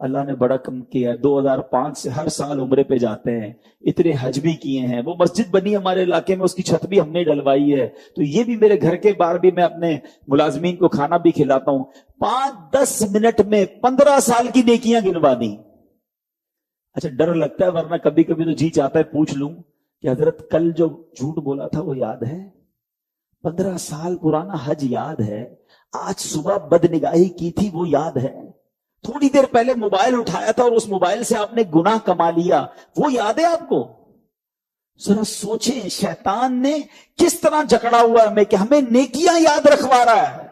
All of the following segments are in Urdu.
اللہ نے بڑا کم کیا ہے، 2005 سے ہر سال عمرے پہ جاتے ہیں، اتنے حج بھی کیے ہیں، وہ مسجد بنی ہمارے علاقے میں، اس کی چھت بھی ہم نے ڈلوائی ہے، تو یہ بھی میرے گھر کے باہر بھی میں اپنے ملازمین کو کھانا بھی کھلاتا ہوں۔ 5-10 منٹ میں 15 سال کی نیکیاں گنوا دی۔ اچھا ڈر لگتا ہے، ورنہ کبھی کبھی تو جی چاہتا ہے پوچھ لوں کہ حضرت کل جو جھوٹ بولا تھا وہ یاد ہے؟ 15 سال پرانا حج یاد ہے؟ آج صبح بدنگاہی کی تھی وہ یاد ہے؟ تھوڑی دیر پہلے موبائل اٹھایا تھا اور اس موبائل سے آپ نے گناہ کما لیا، وہ یاد ہے آپ کو؟ ذرا سوچیں شیطان نے کس طرح جکڑا ہوا ہے ہمیں کہ ہمیں نیکیاں یاد رکھوا رہا ہے۔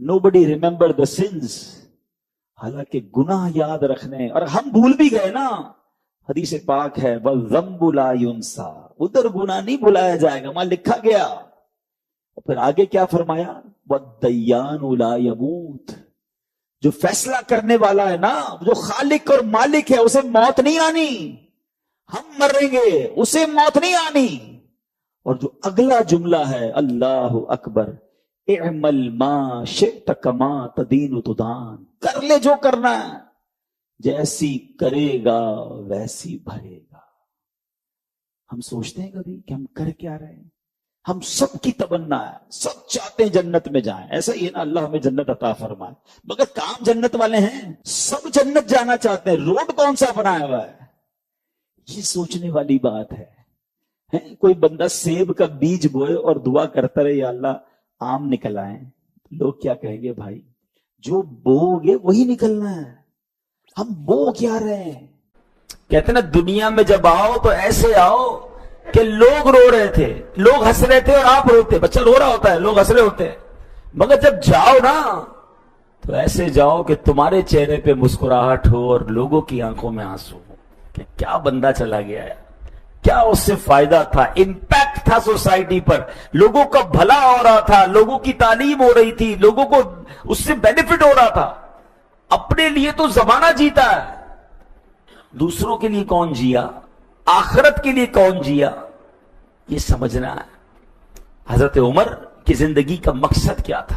Nobody remember the sins، حالانکہ گناہ یاد رکھنے، اور ہم بھول بھی گئے نا۔ حدیث پاک ہے وَالذَّنْبُ لَا يُنْسَى، ادھر گناہ نہیں بھلایا جائے گا، وہاں لکھا گیا۔ اور پھر آگے کیا فرمایا؟ وَالدَّيَّانُ لَا يَمُوتُ، جو فیصلہ کرنے والا ہے نا، جو خالق اور مالک ہے، اسے موت نہیں آنی، ہم مریں گے، اسے موت نہیں آنی۔ اور جو اگلا جملہ ہے اللہ اکبر، اعمل ما شئت کما تدین تدان، کر لے جو کرنا ہے، جیسی کرے گا ویسی بھرے گا۔ ہم سوچتے ہیں کبھی کہ ہم کر کیا رہے ہیں؟ ہم سب کی تمنا ہے، سب چاہتے ہیں جنت میں جائیں، ایسا ہی ہے نا، اللہ ہمیں جنت عطا فرمائے، مگر کام جنت والے ہیں، سب جنت جانا چاہتے ہیں، روڈ کون سا بنایا ہوا ہے؟ یہ سوچنے والی بات ہے۔ کوئی بندہ سیب کا بیج بوئے اور دعا کرتا رہے یا اللہ آم نکل آئے، لوگ کیا کہیں گے؟ بھائی جو بو گے وہی نکلنا ہے، ہم بو کیا رہے ہیں؟ کہتے نا دنیا میں جب آؤ تو ایسے آؤ کہ لوگ رو رہے تھے، لوگ ہنس رہے تھے اور آپ روتے، بچہ رو رہا ہوتا ہے، لوگ ہنس رہے ہوتے ہیں، مگر جب جاؤ نا تو ایسے جاؤ کہ تمہارے چہرے پہ مسکراہٹ ہو اور لوگوں کی آنکھوں میں آنسو ہو کہ کیا بندہ چلا گیا ہے، کیا اس سے فائدہ تھا، امپیکٹ تھا سوسائٹی پر، لوگوں کا بھلا ہو رہا تھا، لوگوں کی تعلیم ہو رہی تھی، لوگوں کو اس سے بینیفٹ ہو رہا تھا۔ اپنے لیے تو زمانہ جیتا ہے، دوسروں کے لیے کون جیا، آخرت کے لیے کون جیا، یہ سمجھنا ہے۔ حضرت عمر کی زندگی کا مقصد کیا تھا؟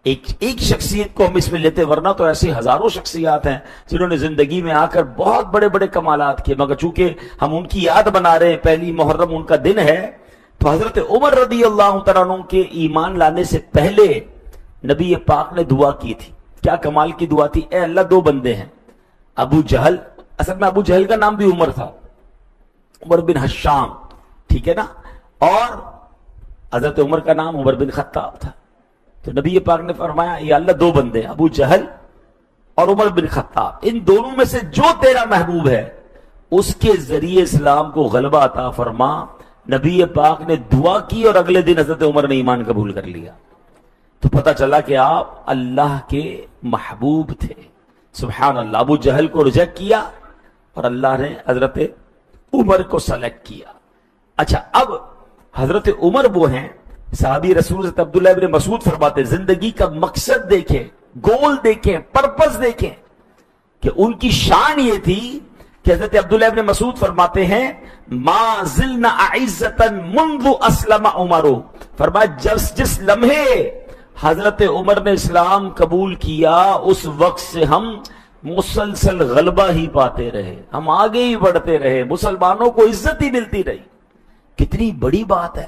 ایک شخصیت کو ہم اس میں لیتے، ورنہ تو ایسی ہزاروں شخصیات ہیں جنہوں نے زندگی میں آ کر بہت بڑے بڑے کمالات کیے، مگر چونکہ ہم ان کی یاد بنا رہے ہیں، پہلی محرم ان کا دن ہے، تو حضرت عمر رضی اللہ تعالیٰ عنہ کے ایمان لانے سے پہلے نبی پاک نے دعا کی تھی۔ کیا کمال کی دعا تھی؟ اے اللہ دو بندے ہیں، ابو جہل، اصل میں ابو جہل کا نام بھی عمر تھا، عمر بن حشام، ٹھیک ہے نا، اور حضرت عمر کا نام عمر بن خطاب تھا۔ تو نبی پاک نے فرمایا یا اللہ دو بندے، ابو جہل اور عمر بن خطاب، ان دونوں میں سے جو تیرا محبوب ہے اس کے ذریعے اسلام کو غلبہ عطا فرما۔ نبی پاک نے دعا کی اور اگلے دن حضرت عمر نے ایمان قبول کر لیا۔ تو پتہ چلا کہ آپ اللہ کے محبوب تھے، سبحان اللہ۔ ابو جہل کو ریجیکٹ کیا اور اللہ نے حضرت عمر کو سلیکٹ کیا۔ اچھا اب حضرت عمر وہ ہیں، صحابی رسول حضرت عبداللہ ابن مسعود فرماتے زندگی کا مقصد دیکھیں، گول دیکھیں، پرپس دیکھیں، کہ ان کی شان یہ تھی کہ حضرت عبداللہ ابن مسعود فرماتے ہیں ما زلنا اعزتا منذ اسلم عمر، فرمایا جس لمحے حضرت عمر نے اسلام قبول کیا اس وقت سے ہم مسلسل غلبہ ہی پاتے رہے، ہم آگے ہی بڑھتے رہے، مسلمانوں کو عزت ہی ملتی رہی۔ کتنی بڑی بات ہے۔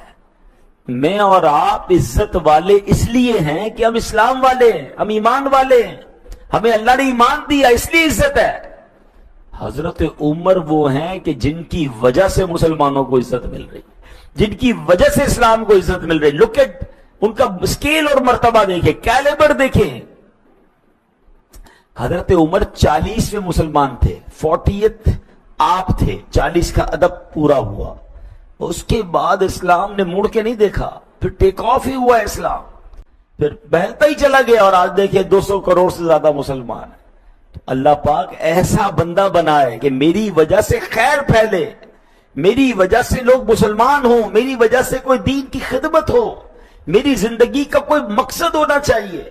میں اور آپ عزت والے اس لیے ہیں کہ ہم اسلام والے ہیں، ہم ایمان والے ہیں، ہمیں اللہ نے ایمان دیا اس لیے عزت ہے۔ حضرت عمر وہ ہیں کہ جن کی وجہ سے مسلمانوں کو عزت مل رہی، جن کی وجہ سے اسلام کو عزت مل رہی۔ لک ایٹ ان کا اسکیل اور مرتبہ دیکھیں، کیلیبر دیکھیں۔ حضرت عمر 40ویں مسلمان تھے، 40th آپ تھے، 40 کا ادب پورا ہوا، اس کے بعد اسلام نے مڑ کے نہیں دیکھا، پھر ٹیک آف ہی ہوا اسلام، پھر بہتا ہی چلا گیا، اور آج دیکھیں 200 کروڑ سے زیادہ مسلمان ہیں۔ تو اللہ پاک ایسا بندہ بنائے کہ میری وجہ سے خیر پھیلے، میری وجہ سے لوگ مسلمان ہوں، میری وجہ سے کوئی دین کی خدمت ہو، میری زندگی کا کوئی مقصد ہونا چاہیے۔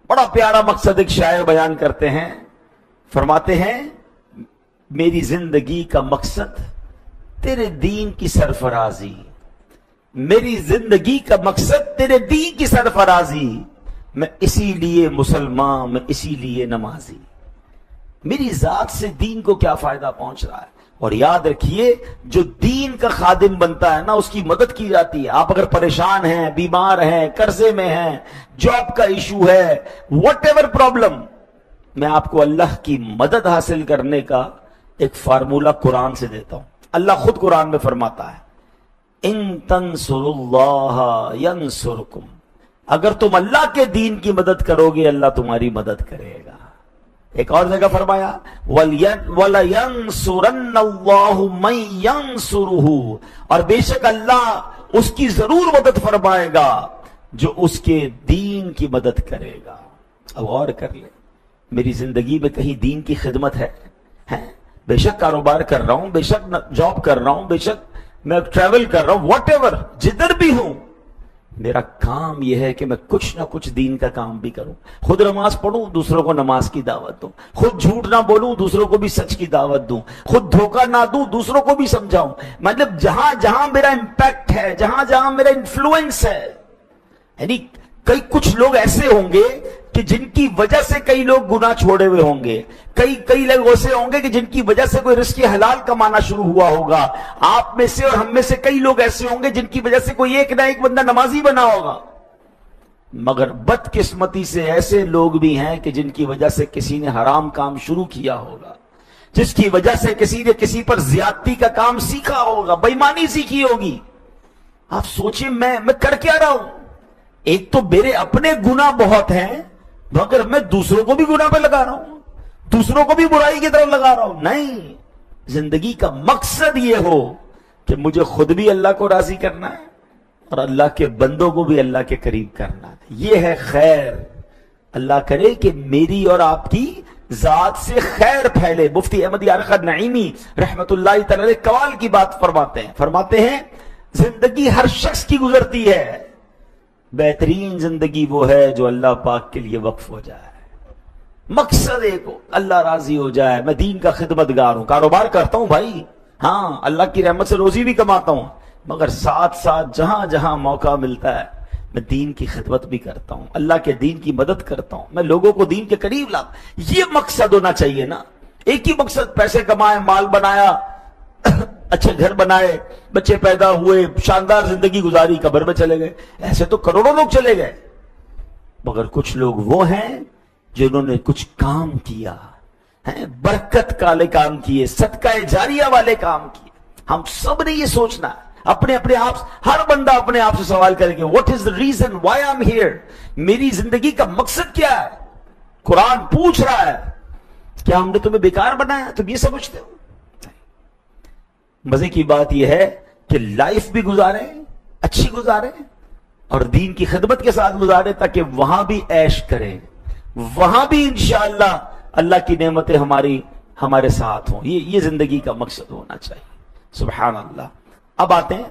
بڑا پیارا مقصد ایک شاعر بیان کرتے ہیں، فرماتے ہیں میری زندگی کا مقصد تیرے دین کی سرفرازی، میری زندگی کا مقصد تیرے دین کی سرفرازی، میں اسی لیے مسلمان، میں اسی لیے نمازی۔ میری ذات سے دین کو کیا فائدہ پہنچ رہا ہے؟ اور یاد رکھیے جو دین کا خادم بنتا ہے نا اس کی مدد کی جاتی ہے. آپ اگر پریشان ہیں، بیمار ہیں، قرضے میں ہیں، جاب کا ایشو ہے، واٹ ایور پرابلم، میں آپ کو اللہ کی مدد حاصل کرنے کا ایک فارمولہ قرآن سے دیتا ہوں. اللہ خود قرآن میں فرماتا ہے ان تنصروا اللہ ینصرکم، اگر تم اللہ کے دین کی مدد کرو گے اللہ تمہاری مدد کرے گا. ایک اور جگہ فرمایا وَلَيَنْصُرَنَّ اللَّهُ مَن يَنْصُرُهُ، اور بے شک اللہ اس کی ضرور مدد فرمائے گا جو اس کے دین کی مدد کرے گا. اب غور کر لیں، میری زندگی میں کہیں دین کی خدمت ہے؟ بے شک کاروبار کر رہا ہوں، بے شک جاب کر رہا ہوں، بے شک میں ٹریول کر رہا ہوں، واٹ ایور جدھر بھی ہوں، میرا کام یہ ہے کہ میں کچھ نہ کچھ دین کا کام بھی کروں. خود نماز پڑھوں، دوسروں کو نماز کی دعوت دوں، خود جھوٹ نہ بولوں، دوسروں کو بھی سچ کی دعوت دوں، خود دھوکہ نہ دوں، دوسروں کو بھی سمجھاؤں. مطلب جہاں جہاں میرا امپیکٹ ہے، جہاں جہاں میرا انفلوئنس ہے. یعنی کچھ لوگ ایسے ہوں گے کہ جن کی وجہ سے کئی لوگ گناہ چھوڑے ہوئے ہوں گے، کئی لوگ ایسے ہوں گے کہ جن کی وجہ سے کوئی رزق حلال کمانا شروع ہوا ہوگا. آپ میں سے اور ہم میں سے کئی لوگ ایسے ہوں گے جن کی وجہ سے کوئی ایک نہ ایک بندہ نمازی بنا ہوگا. مگر بدقسمتی سے ایسے لوگ بھی ہیں کہ جن کی وجہ سے کسی نے حرام کام شروع کیا ہوگا، جس کی وجہ سے کسی نے کسی پر زیادتی کا کام سیکھا ہوگا، بے ایمانی سیکھی ہوگی. آپ سوچیں میں کر کیا رہا ہوں؟ ایک تو میرے اپنے گناہ بہت ہیں، مگر میں دوسروں کو بھی گناہ پہ لگا رہا ہوں، دوسروں کو بھی برائی کی طرف لگا رہا ہوں. نہیں، زندگی کا مقصد یہ ہو کہ مجھے خود بھی اللہ کو راضی کرنا ہے اور اللہ کے بندوں کو بھی اللہ کے قریب کرنا ہے. یہ ہے خیر. اللہ کرے کہ میری اور آپ کی ذات سے خیر پھیلے. مفتی احمد یارقا نعیمی رحمت اللہ تعالی کمال کی بات فرماتے ہیں زندگی ہر شخص کی گزرتی ہے، بہترین زندگی وہ ہے جو اللہ پاک کے لیے وقف ہو جائے. مقصد ایک ہو، اللہ راضی ہو جائے. میں دین کا خدمتگار ہوں، کاروبار کرتا ہوں بھائی، ہاں اللہ کی رحمت سے روزی بھی کماتا ہوں، مگر ساتھ ساتھ جہاں جہاں موقع ملتا ہے میں دین کی خدمت بھی کرتا ہوں، اللہ کے دین کی مدد کرتا ہوں، میں لوگوں کو دین کے قریب لاتا. یہ مقصد ہونا چاہیے نا. ایک ہی مقصد، پیسے کمائے، مال بنایا، اچھے گھر بنائے، بچے پیدا ہوئے، شاندار زندگی گزاری، قبر میں چلے گئے. ایسے تو کروڑوں لوگ چلے گئے. مگر کچھ لوگ وہ ہیں جنہوں نے کچھ کام کیا، برکت والے کام کیے، صدقہ جاریہ والے کام کیے. ہم سب نے یہ سوچنا ہے، اپنے آپ، ہر بندہ اپنے آپ سے سوال کرے کہ what is the reason why I'm here؟ میری زندگی کا مقصد کیا ہے؟ قرآن پوچھ رہا ہے. کیا ہم نے تمہیں بیکار بنایا تم یہ سمجھتے ہو؟ مزے کی بات یہ ہے کہ لائف بھی گزاریں، اچھی گزاریں، اور دین کی خدمت کے ساتھ گزاریں تاکہ وہاں بھی عیش کریں، وہاں بھی انشاءاللہ اللہ کی نعمتیں ہمارے ساتھ ہوں. یہ زندگی کا مقصد ہونا چاہیے. سبحان اللہ. اب آتے ہیں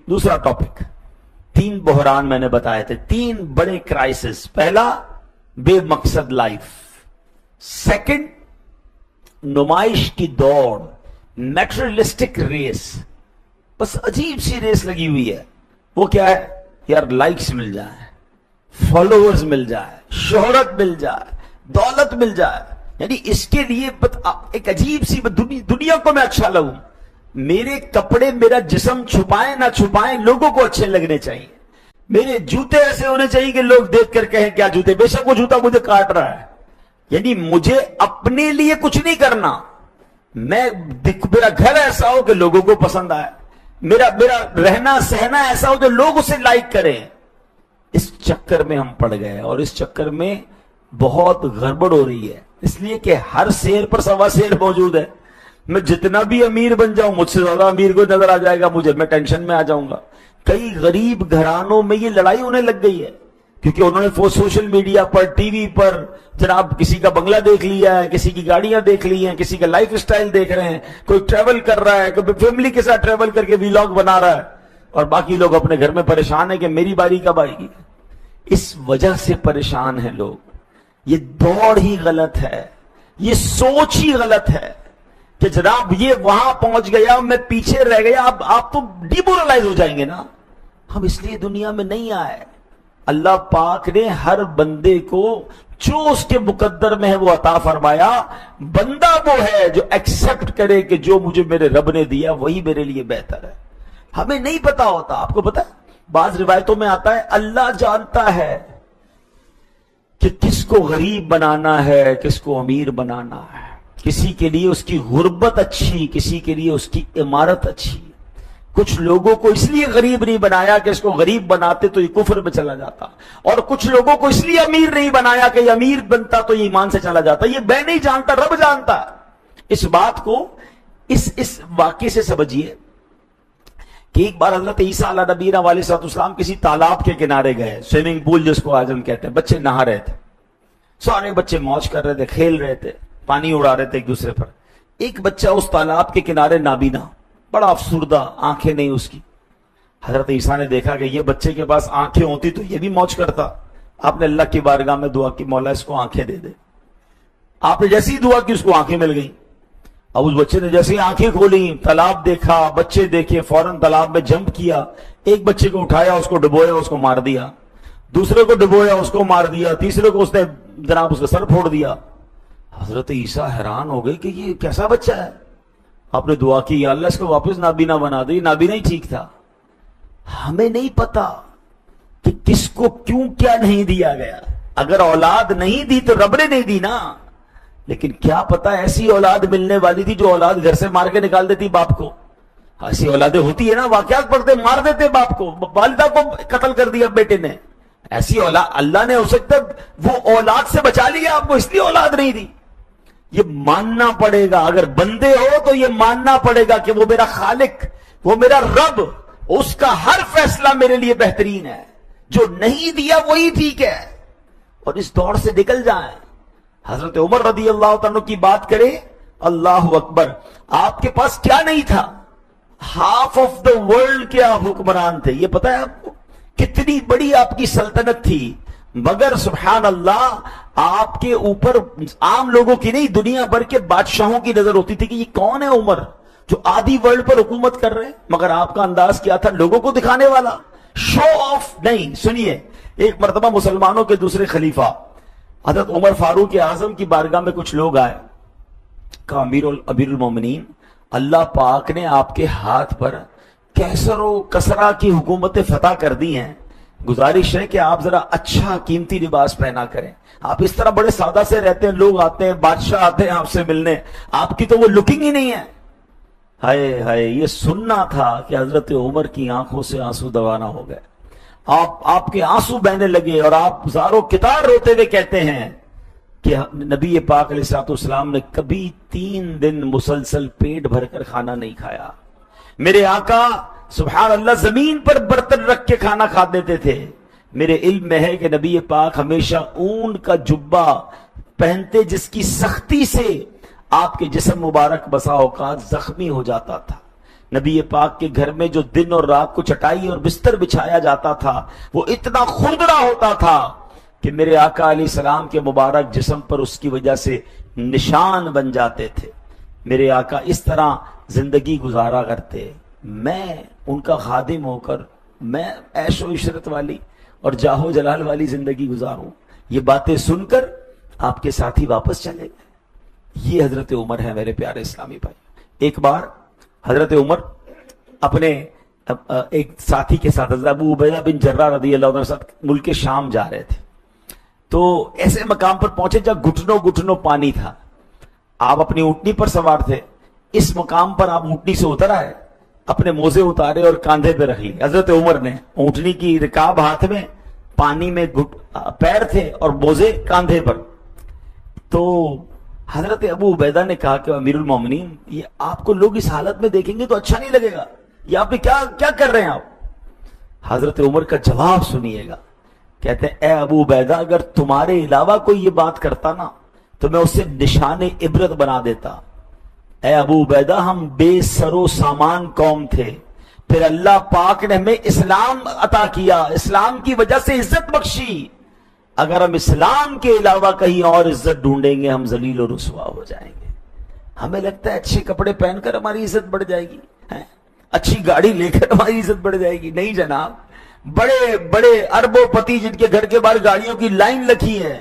دوسرا ٹاپک. 3 بحران میں نے بتائے تھے، 3 بڑے کرائسس. پہلا بے مقصد لائف، سیکنڈ نمائش کی دوڑ، میٹریلسٹک ریس. بس عجیب سی ریس لگی ہوئی ہے. وہ کیا ہے یار؟ لائکس مل جائے، فالوورز مل جائے، شہرت مل جائے، دولت مل جائے. یعنی اس کے لیے ایک عجیب سی دنیا کو میں اچھا لگوں. میرے کپڑے میرا جسم چھپائیں نہ چھپائیں لوگوں کو اچھے لگنے چاہیے. میرے جوتے ایسے ہونے چاہیے کہ لوگ دیکھ کر کہیں کیا جوتے، بے شک وہ جوتا مجھے کاٹ رہا ہے. یعنی مجھے اپنے لیے کچھ نہیں کرنا، میرا گھر ایسا ہو کہ لوگوں کو پسند آئے، میرا رہنا سہنا ایسا ہو جو لوگ اسے لائک کریں. اس چکر میں ہم پڑ گئے اور اس چکر میں بہت گڑبڑ ہو رہی ہے. اس لیے کہ ہر شیر پر سوا شیر موجود ہے. میں جتنا بھی امیر بن جاؤں، مجھ سے زیادہ امیر کو نظر آ جائے گا مجھے، میں ٹینشن میں آ جاؤں گا. کئی غریب گھرانوں میں یہ لڑائی ہونے لگ گئی ہے کیونکہ انہوں نے سوشل میڈیا پر، ٹی وی پر جناب کسی کا بنگلہ دیکھ لیا ہے، کسی کی گاڑیاں دیکھ لی ہیں، کسی کا لائف سٹائل دیکھ رہے ہیں، کوئی ٹریول کر رہا ہے، کوئی فیملی کے ساتھ ٹریول کر کے ویلاگ بنا رہا ہے، اور باقی لوگ اپنے گھر میں پریشان ہیں کہ میری باری کب آئے گی. اس وجہ سے پریشان ہیں لوگ. یہ دوڑ ہی غلط ہے، یہ سوچ ہی غلط ہے کہ جناب یہ وہاں پہنچ گیا میں پیچھے رہ گیا. آپ تو ڈیمورلائز ہو جائیں گے نا. ہم اس لیے دنیا میں نہیں آئے. اللہ پاک نے ہر بندے کو جو اس کے مقدر میں ہے وہ عطا فرمایا. بندہ وہ ہے جو ایکسپٹ کرے کہ جو مجھے میرے رب نے دیا وہی میرے لیے بہتر ہے. ہمیں نہیں پتا ہوتا. آپ کو پتا ہے بعض روایتوں میں آتا ہے اللہ جانتا ہے کہ کس کو غریب بنانا ہے, کس کو امیر بنانا ہے. کسی کے لیے اس کی غربت اچھی, کسی کے لیے اس کی عمارت اچھی. کچھ لوگوں کو اس لیے غریب نہیں بنایا کہ اس کو غریب بناتے تو یہ کفر میں چلا جاتا, اور کچھ لوگوں کو اس لیے امیر نہیں بنایا کہ یہ امیر بنتا تو یہ ایمان سے چلا جاتا. یہ میں نہیں جانتا, رب جانتا. اس بات کو اس واقعے سے سمجھیے کہ ایک بار حضرت عیسیٰ علیہ نبینا علیہ الصلوۃ والسلام کسی تالاب کے کنارے گئے, سوئمنگ پول جس کو آج ہم کہتے ہیں. بچے نہا رہے تھے, سارے بچے موج کر رہے تھے, کھیل رہے تھے, پانی اڑا رہے تھے ایک دوسرے پر. ایک بچہ اس تالاب کے کنارے نابینا, بڑا افسردہ, آنکھیں نہیں اس کی. حضرت عیسیٰ نے دیکھا کہ یہ بچے کے پاس آنکھیں ہوتی تو یہ بھی موج کرتا. آپ نے اللہ کی بارگاہ میں دعا کی, مولا اس کو آنکھیں دے دے. آپ نے جیسی دعا کی اس کو آنکھیں مل گئیں. اب اس بچے نے جیسے آنکھیں کھولی, تالاب دیکھا, بچے دیکھے, فوراً تالاب میں جمپ کیا. ایک بچے کو اٹھایا, اس کو ڈبویا, اس کو مار دیا. دوسرے کو ڈبویا, اس کو مار دیا. تیسرے کو اس نے جناب اس کا سر پھوڑ دیا. حضرت عیسیٰ حیران ہو گئے کہ یہ کیسا بچہ ہے. آپ نے دعا کی یا اللہ اس کو واپس نابینا بنا دے. نابینا ہی ٹھیک تھا. ہمیں نہیں پتا کہ کس کو کیوں کیا نہیں دیا گیا. اگر اولاد نہیں دی تو رب نے نہیں دی نا, لیکن کیا پتا ایسی اولاد ملنے والی تھی جو اولاد گھر سے مار کے نکال دیتی باپ کو. ایسی اولادیں ہوتی ہے نا, واقعات پڑھتے, مار دیتے باپ کو. والدہ کو قتل کر دیا بیٹے نے. ایسی اولاد اللہ نے ہو سکتا وہ اولاد سے بچا لیا آپ کو, اس لیے اولاد نہیں دی. یہ ماننا پڑے گا. اگر بندے ہو تو یہ ماننا پڑے گا کہ وہ میرا خالق, وہ میرا رب, اس کا ہر فیصلہ میرے لیے بہترین ہے. جو نہیں دیا وہی ٹھیک ہے. اور اس دور سے نکل جائیں. حضرت عمر رضی اللہ عنہ کی بات کریں, اللہ اکبر, آپ کے پاس کیا نہیں تھا, ہاف آف دا ورلڈ کے آپ حکمران تھے. یہ پتا ہے آپ کو کتنی بڑی آپ کی سلطنت تھی, مگر سبحان اللہ آپ کے اوپر عام لوگوں کی نہیں, دنیا بھر کے بادشاہوں کی نظر ہوتی تھی کہ یہ کون ہے عمر جو آدھی ورلڈ پر حکومت کر رہے ہیں. مگر آپ کا انداز کیا تھا, لوگوں کو دکھانے والا, شو آف نہیں. سنیے, ایک مرتبہ مسلمانوں کے دوسرے خلیفہ حضرت عمر فاروق اعظم کی بارگاہ میں کچھ لوگ آئے. کہا امیر المومنین, اللہ پاک نے آپ کے ہاتھ پر کیسر و کسرا کی حکومتیں فتح کر دی ہیں, گزارش ہے کہ آپ ذرا اچھا قیمتی لباس پہنا کریں. آپ اس طرح بڑے سادہ سے رہتے ہیں, لوگ آتے ہیں, بادشاہ آتے ہیں آپ سے ملنے, آپ کی تو وہ لکنگ ہی نہیں ہے. ہائے ہائے, یہ سننا تھا کہ حضرت عمر کی آنکھوں سے آنسو دوانہ ہو گئے. آپ کے آنسو بہنے لگے اور آپ زاروں کتار روتے ہوئے کہتے ہیں کہ نبی پاک علیہ الصلوۃ والسلام نے کبھی 3 دن مسلسل پیٹ بھر کر کھانا نہیں کھایا. میرے آقا سبحان اللہ زمین پر برتن رکھ کے کھانا کھا دیتے تھے. میرے علم میں ہے کہ نبی پاک ہمیشہ اون کا جبہ پہنتے جس کی سختی سے آپ کے جسم مبارک بسا اوقات زخمی ہو جاتا تھا. نبی پاک کے گھر میں جو دن اور رات کو چٹائی اور بستر بچھایا جاتا تھا وہ اتنا کھردرا ہوتا تھا کہ میرے آقا علیہ السلام کے مبارک جسم پر اس کی وجہ سے نشان بن جاتے تھے. میرے آقا اس طرح زندگی گزارا کرتے. میں ان کا خادم ہو کر میں عیش و عشرت والی اور جاہ و جلال والی زندگی گزاروں. یہ باتیں سن کر آپ کے ساتھی واپس چلے گئے. یہ حضرت عمر ہے میرے پیارے اسلامی بھائی. ایک بار حضرت عمر اپنے ایک ساتھی کے ساتھ حضرت ابو عبیدہ بن جراح رضی اللہ عنہ کے ساتھ ملک شام جا رہے تھے. تو ایسے مقام پر پہنچے جہاں گھٹنوں گھٹنوں پانی تھا. آپ اپنی اونٹنی پر سوار تھے. اس مقام پر آپ اونٹنی سے اتر آئے, اپنے موزے اتارے اور کاندھے پہ رکھ لیے. حضرت عمر نے اونٹنی کی رکاب ہاتھ میں, پانی میں پیر تھے اور موزے کاندھے پر. تو حضرت ابو عبیدہ نے کہا کہ امیر المومنین, یہ آپ کو لوگ اس حالت میں دیکھیں گے تو اچھا نہیں لگے گا, یہ آپ نے کیا کر رہے ہیں آپ. حضرت عمر کا جواب سنیے گا. کہتے ہیں اے ابو عبیدہ, اگر تمہارے علاوہ کوئی یہ بات کرتا نا تو میں اسے نشان عبرت بنا دیتا. اے ابو عبیدہ, ہم بے سر و سامان قوم تھے, پھر اللہ پاک نے ہمیں اسلام عطا کیا, اسلام کی وجہ سے عزت بخشی. اگر ہم اسلام کے علاوہ کہیں اور عزت ڈھونڈیں گے ہم ذلیل و رسوا ہو جائیں گے. ہمیں لگتا ہے اچھے کپڑے پہن کر ہماری عزت بڑھ جائے گی, اچھی گاڑی لے کر ہماری عزت بڑھ جائے گی. نہیں جناب, بڑے بڑے اربوں پتی جن کے گھر کے باہر گاڑیوں کی لائن لکھی ہے,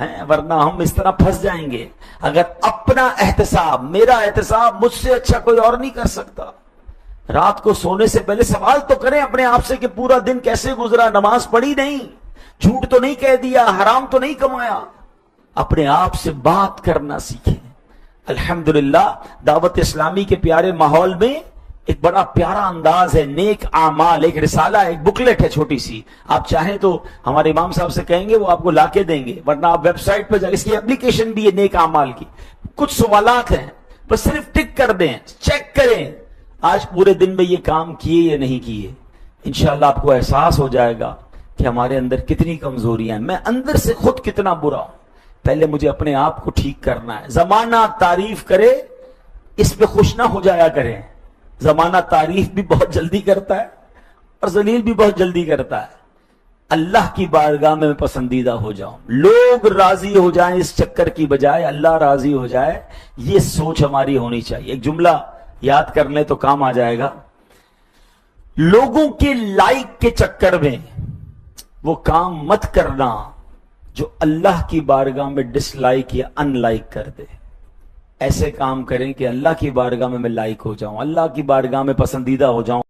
ہیں، ورنہ ہم اس طرح پھنس جائیں گے. اگر اپنا احتساب، میرا احتساب مجھ سے اچھا کوئی اور نہیں کر سکتا. رات کو سونے سے پہلے سوال تو کریں اپنے آپ سے کہ پورا دن کیسے گزرا، نماز پڑھی نہیں، جھوٹ تو نہیں کہہ دیا، حرام تو نہیں کمایا. اپنے آپ سے بات کرنا سیکھیں. الحمدللہ دعوت اسلامی کے پیارے ماحول میں ایک بڑا پیارا انداز ہے، نیک اعمال، ایک رسالہ، ایک بکلیٹ ہے چھوٹی سی. آپ چاہیں تو ہمارے امام صاحب سے کہیں گے وہ آپ کو لا کے دیں گے، ورنہ آپ ویب سائٹ پہ جائیں. اس کی اپلیکیشن بھی ہے نیک اعمال کی. کچھ سوالات ہیں، بس صرف ٹک کر دیں، چیک کریں آج پورے دن میں یہ کام کیے یا نہیں کیے. انشاءاللہ آپ کو احساس ہو جائے گا کہ ہمارے اندر کتنی کمزوریاں ہیں، میں اندر سے خود کتنا برا ہوں. پہلے مجھے اپنے آپ کو ٹھیک کرنا ہے. زمانہ تعریف کرے اس پہ خوش نہ ہو جایا کریں. زمانہ تعریف بھی بہت جلدی کرتا ہے اور ذلیل بھی بہت جلدی کرتا ہے. اللہ کی بارگاہ میں پسندیدہ ہو جاؤں، لوگ راضی ہو جائیں اس چکر کی بجائے اللہ راضی ہو جائے، یہ سوچ ہماری ہونی چاہیے. ایک جملہ یاد کر لیں تو کام آ جائے گا. لوگوں کے لائک کے چکر میں وہ کام مت کرنا جو اللہ کی بارگاہ میں ڈس لائک یا ان لائک کر دے. ایسے کام کریں کہ اللہ کی بارگاہ میں لائک ہو جاؤں، اللہ کی بارگاہ میں پسندیدہ ہو جاؤں.